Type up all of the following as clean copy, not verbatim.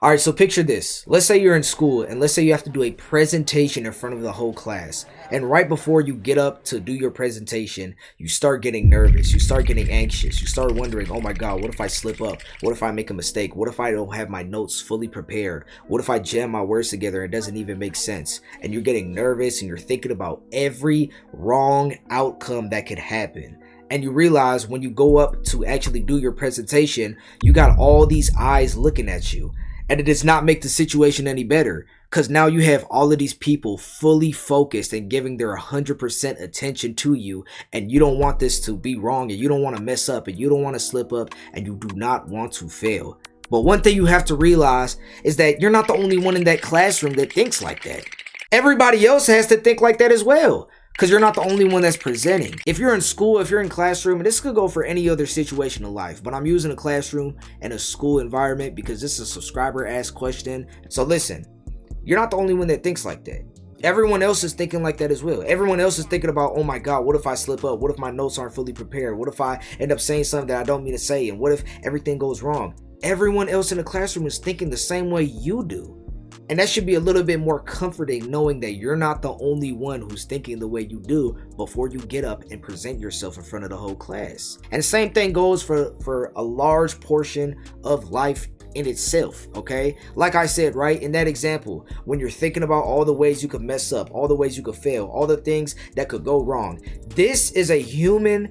All right, so picture this. Let's say you're in school and let's say you have to do a presentation in front of the whole class. And right before you get up to do your presentation, you start getting nervous. You start getting anxious. You start wondering, oh my God, what if I slip up? What if I make a mistake? What if I don't have my notes fully prepared? What if I jam my words together and it doesn't even make sense? And you're getting nervous and you're thinking about every wrong outcome that could happen. And you realize when you go up to actually do your presentation, you got all these eyes looking at you. And it does not make the situation any better because now you have all of these people fully focused and giving their 100% attention to you. And you don't want this to be wrong and you don't want to mess up and you don't want to slip up and you do not want to fail. But one thing you have to realize is that you're not the only one in that classroom that thinks like that. Everybody else has to think like that as well. Because you're not the only one that's presenting. If you're in school, if you're in classroom, and this could go for any other situation in life, but I'm using a classroom and a school environment because this is a subscriber asked question. So listen, you're not the only one that thinks like that. Everyone else is thinking like that as well. Everyone else is thinking about, oh my God, what if I slip up? What if my notes aren't fully prepared? What if I end up saying something that I don't mean to say? And what if everything goes wrong? Everyone else in the classroom is thinking the same way you do. And that should be a little bit more comforting knowing that you're not the only one who's thinking the way you do before you get up and present yourself in front of the whole class. And the same thing goes for a large portion of life in itself, okay? Like I said, right, in that example, when you're thinking about all the ways you could mess up, all the ways you could fail, all the things that could go wrong, this is a human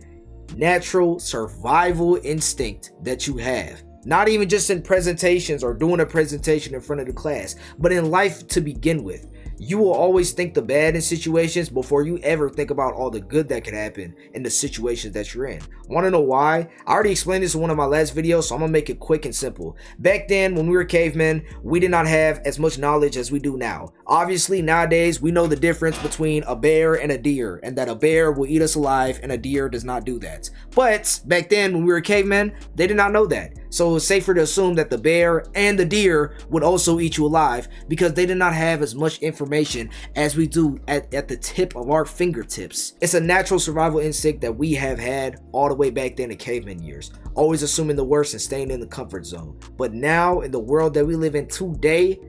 natural survival instinct that you have. Not even just in presentations or doing a presentation in front of the class, but in life to begin with. You will always think the bad in situations before you ever think about all the good that could happen in the situations that you're in. Want to know why? I already explained this in one of my last videos, so I'm going to make it quick and simple. Back then, when we were cavemen, we did not have as much knowledge as we do now. Obviously, nowadays, we know the difference between a bear and a deer, and that a bear will eat us alive and a deer does not do that. But back then, when we were cavemen, they did not know that. So it was safer to assume that the bear and the deer would also eat you alive because they did not have as much information as we do at the tip of our fingertips. It's a natural survival instinct that we have had all the way back then in caveman years, always assuming the worst and staying in the comfort zone. But now in the world that we live in today,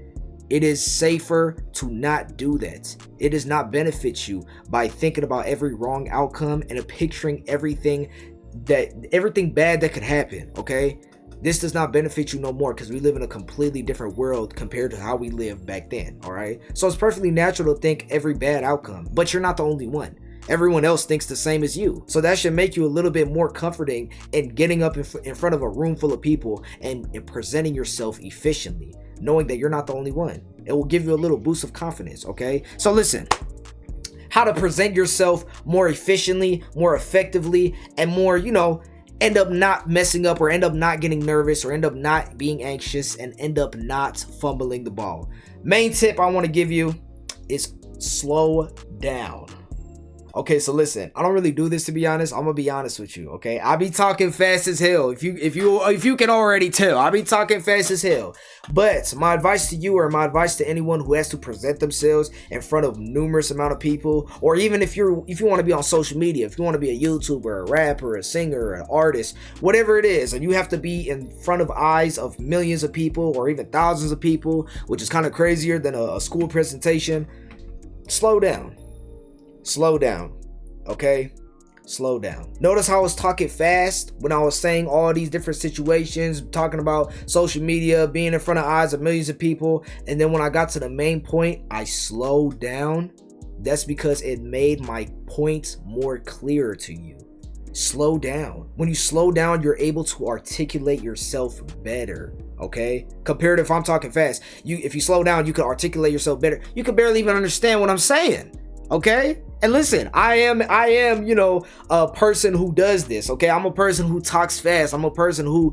it is safer to not do that. It does not benefit you by thinking about every wrong outcome and picturing everything bad that could happen, okay? This does not benefit you no more because we live in a completely different world compared to how we lived back then, all right? So it's perfectly natural to think every bad outcome, but you're not the only one. Everyone else thinks the same as you. So that should make you a little bit more comforting in getting up in front of a room full of people and presenting yourself efficiently, knowing that you're not the only one. It will give you a little boost of confidence, okay? So listen, how to present yourself more efficiently, more effectively, and more, end up not messing up or end up not getting nervous or end up not being anxious and end up not fumbling the ball. Main tip I want to give you is slow down. Okay, so listen, I don't really do this, to be honest. I'm gonna be honest with you, okay? I be talking fast as hell. If you can already tell, I be talking fast as hell. But my advice to you, or my advice to anyone who has to present themselves in front of numerous amount of people, or even if you want to be on social media, if you want to be a YouTuber, a rapper, a singer, an artist, whatever it is, and you have to be in front of eyes of millions of people or even thousands of people, which is kind of crazier than a school presentation, slow down. Slow down, okay? Slow down. Notice how I was talking fast when I was saying all these different situations, talking about social media, being in front of eyes of millions of people, and then when I got to the main point, I slowed down. That's because it made my points more clearer to you. Slow down. When you slow down, you're able to articulate yourself better, okay? Compared to if I'm talking fast, if you slow down, you can articulate yourself better. You can barely even understand what I'm saying, okay? And listen, I am, a person who does this, okay? I'm a person who talks fast. I'm a person who,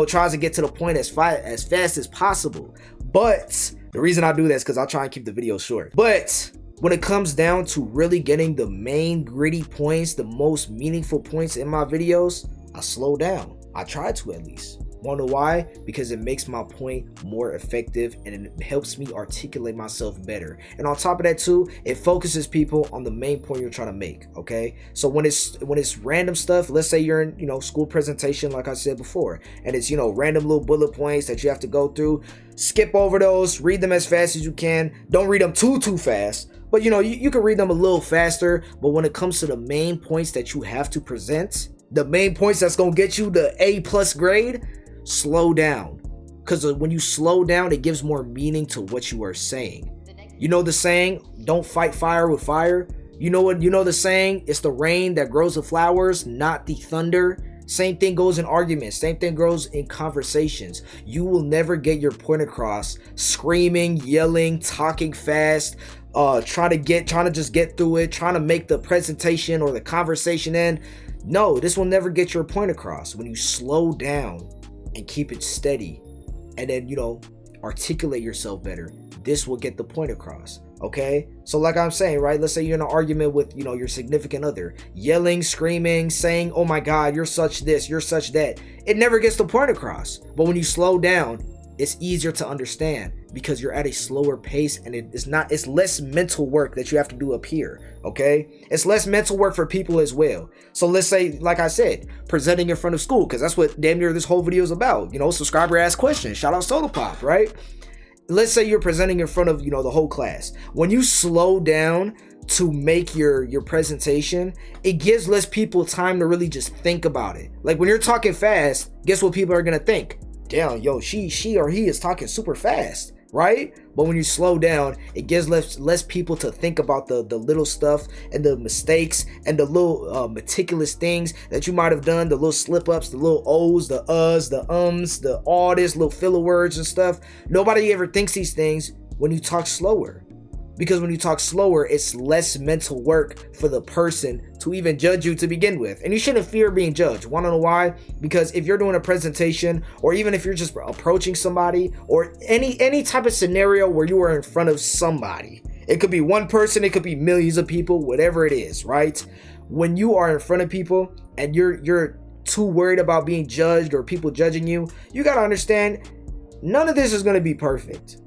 tries to get to the point as fast as possible. But the reason I do that is because I'll try and keep the video short. But when it comes down to really getting the main gritty points, the most meaningful points in my videos, I slow down. I try to, at least. Wanna know why? Because it makes my point more effective and it helps me articulate myself better. And on top of that too, it focuses people on the main point you're trying to make. Okay, so when it's random stuff, let's say you're in school presentation, like I said before, and it's random little bullet points that you have to go through, skip over those, read them as fast as you can. Don't read them too fast, but you can read them a little faster. But when it comes to the main points that you have to present, the main points that's gonna get you the A+ grade, slow down. Because when you slow down, it gives more meaning to what you are saying. You know the saying, don't fight fire with fire. You know the saying, it's the rain that grows the flowers, not the thunder. Same thing goes in arguments. Same thing goes in conversations. You will never get your point across screaming, yelling, talking fast, trying to just get through it, trying to make the presentation or the conversation end. No, this will never get your point across. When you slow down and keep it steady and then articulate yourself better, this will get the point across. Okay, so like I'm saying, right, let's say you're in an argument with your significant other, yelling, screaming, saying, oh my god, you're such this, you're such that. It never gets the point across. But when you slow down, it's easier to understand because you're at a slower pace, and it's less mental work that you have to do up here. Okay, it's less mental work for people as well. So let's say, like I said, presenting in front of school, because that's what damn near this whole video is about. Subscriber ask questions. Shout out Soda Pop, right? Let's say you're presenting in front of the whole class. When you slow down to make your presentation, it gives less people time to really just think about it. Like when you're talking fast, guess what people are gonna think? Damn, yo, she or he is talking super fast, right? But when you slow down, it gives less people to think about the little stuff and the mistakes and the little meticulous things that you might have done, the little slip ups, the little O's, the uhs, the ums, the all this little filler words and stuff. Nobody ever thinks these things when you talk slower. Because when you talk slower, it's less mental work for the person to even judge you to begin with. And you shouldn't fear being judged. Wanna know why? Because if you're doing a presentation, or even if you're just approaching somebody, or any type of scenario where you are in front of somebody, it could be one person, it could be millions of people, whatever it is, right? When you are in front of people and you're too worried about being judged or people judging you, you gotta understand, none of this is gonna be perfect.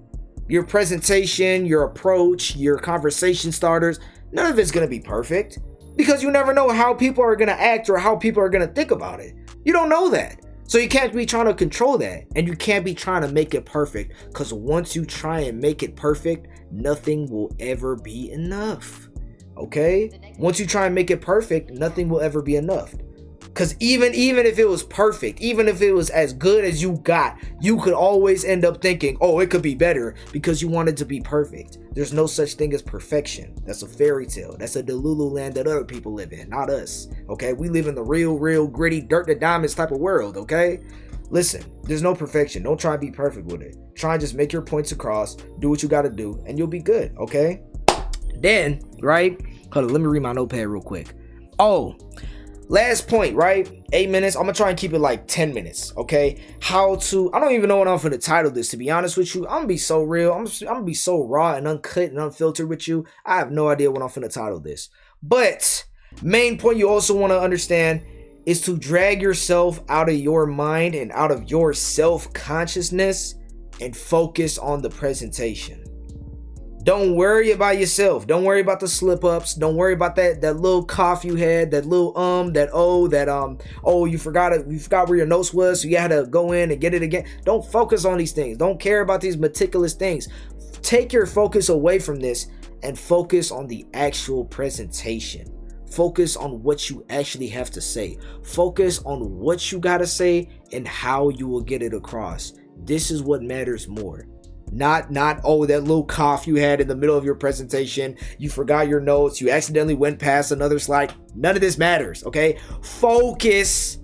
Your presentation, your approach, your conversation starters, none of it's going to be perfect because you never know how people are going to act or how people are going to think about it. You don't know that. So you can't be trying to control that, and you can't be trying to make it perfect, because once you try and make it perfect, nothing will ever be enough. Okay? Once you try and make it perfect, nothing will ever be enough. Because even if it was perfect, even if it was as good as you got, you could always end up thinking, oh, it could be better, because you want it to be perfect. There's no such thing as perfection. That's a fairy tale. That's a Delulu land that other people live in, not us. Okay? We live in the real gritty dirt to diamonds type of world. Okay? Listen, there's no perfection. Don't try and be perfect with it. Try and just make your points across, do what you got to do, and you'll be good. Okay? Then, right? Hold on, let me read my notepad real quick. Oh, last point, right? 8 minutes. I'm gonna try and keep it like 10 minutes. Okay. I don't even know what I'm gonna title this, to be honest with you. I'm gonna be so real. I'm gonna be so raw and uncut and unfiltered with you. I have no idea what I'm gonna title this. But main point you also want to understand is to drag yourself out of your mind and out of your self-consciousness and focus on the presentation. Don't worry about yourself. Don't worry about the slip ups. Don't worry about that little cough you had, that little you forgot where your notes was, so you had to go in and get it again. Don't focus on these things. Don't care about these meticulous things. Take your focus away from this and focus on the actual presentation. Focus on what you actually have to say. Focus on what you gotta say and how you will get it across. This is what matters more. Not that little cough you had in the middle of your presentation, you forgot your notes, you accidentally went past another slide. None of this matters, okay? Focus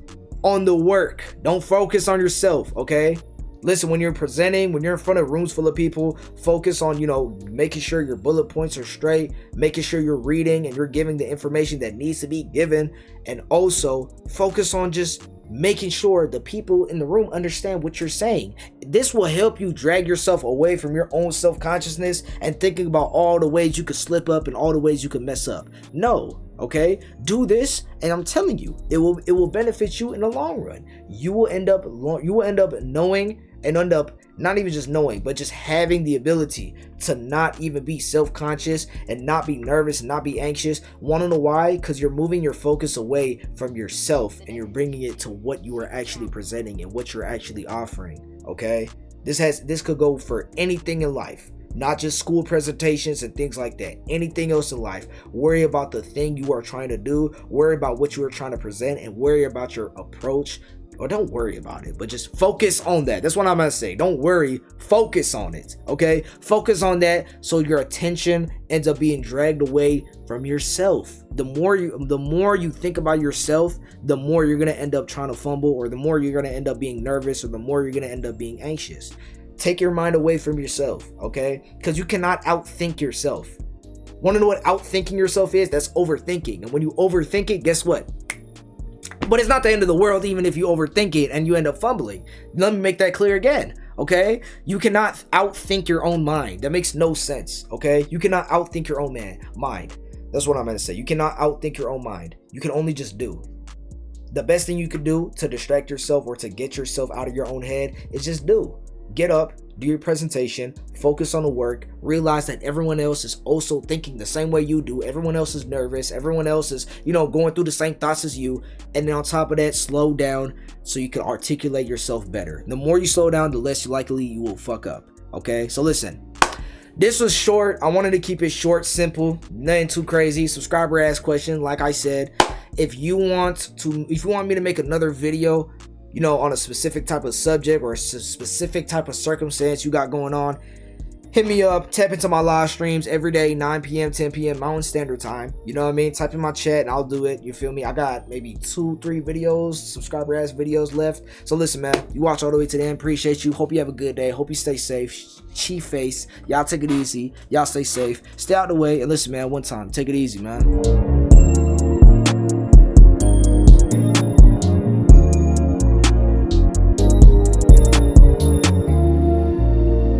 on the work. Don't focus on yourself, okay? Listen, when you're presenting, when you're in front of rooms full of people, focus on, making sure your bullet points are straight, making sure you're reading and you're giving the information that needs to be given, and also focus on just making sure the people in the room understand what you're saying. This will help you drag yourself away from your own self-consciousness and thinking about all the ways you could slip up and all the ways you could mess up. No, Okay, do this, and I'm telling you, it will benefit you in the long run. You will end up knowing, and end up not even just knowing, but just having the ability to not even be self-conscious and not be nervous and not be anxious. Want to know why? Because you're moving your focus away from yourself and you're bringing it to what you are actually presenting and what you're actually offering. Okay, this could go for anything in life. Not just school presentations and things like that. Anything else in life. Worry about the thing you are trying to do. Worry about what you are trying to present, and worry about your approach. Or don't worry about it, but just focus on that. That's what I'm gonna say. Don't worry, focus on it. Okay, focus on that, so your attention ends up being dragged away from yourself. The more you think about yourself, the more you're gonna end up trying to fumble, or the more you're gonna end up being nervous, or the more you're gonna end up being anxious. Take your mind away from yourself, okay? Because you cannot outthink yourself. Want to know what outthinking yourself is? That's overthinking. And when you overthink it, guess what? But it's not the end of the world even if you overthink it and you end up fumbling. Let me make that clear again, okay? You cannot outthink your own mind. That makes no sense, okay? You cannot outthink your own mind. That's what I'm going to say. You cannot outthink your own mind. You can only just do. The best thing you could do to distract yourself or to get yourself out of your own head is just do. Get up, do your presentation, focus on the work, realize that everyone else is also thinking the same way you do. Everyone else is nervous. Everyone else is, going through the same thoughts as you. And then on top of that, slow down so you can articulate yourself better. The more you slow down, the less likely you will fuck up. Okay, so listen. This was short. I wanted to keep it short, simple, nothing too crazy. Subscriber asked question. Like I said, if you want me to make another video, on a specific type of subject or a specific type of circumstance you got going on, hit me up. Tap into my live streams every day, 9 p.m., 10 p.m. Mountain Standard Time. You know what I mean? Type in my chat and I'll do it. You feel me? I got maybe 2-3 videos, subscriber ass videos left. So listen, man, you watch all the way to the end. Appreciate you. Hope you have a good day. Hope you stay safe. Chief face. Y'all take it easy. Y'all stay safe. Stay out the way. And listen, man, one time. Take it easy, man.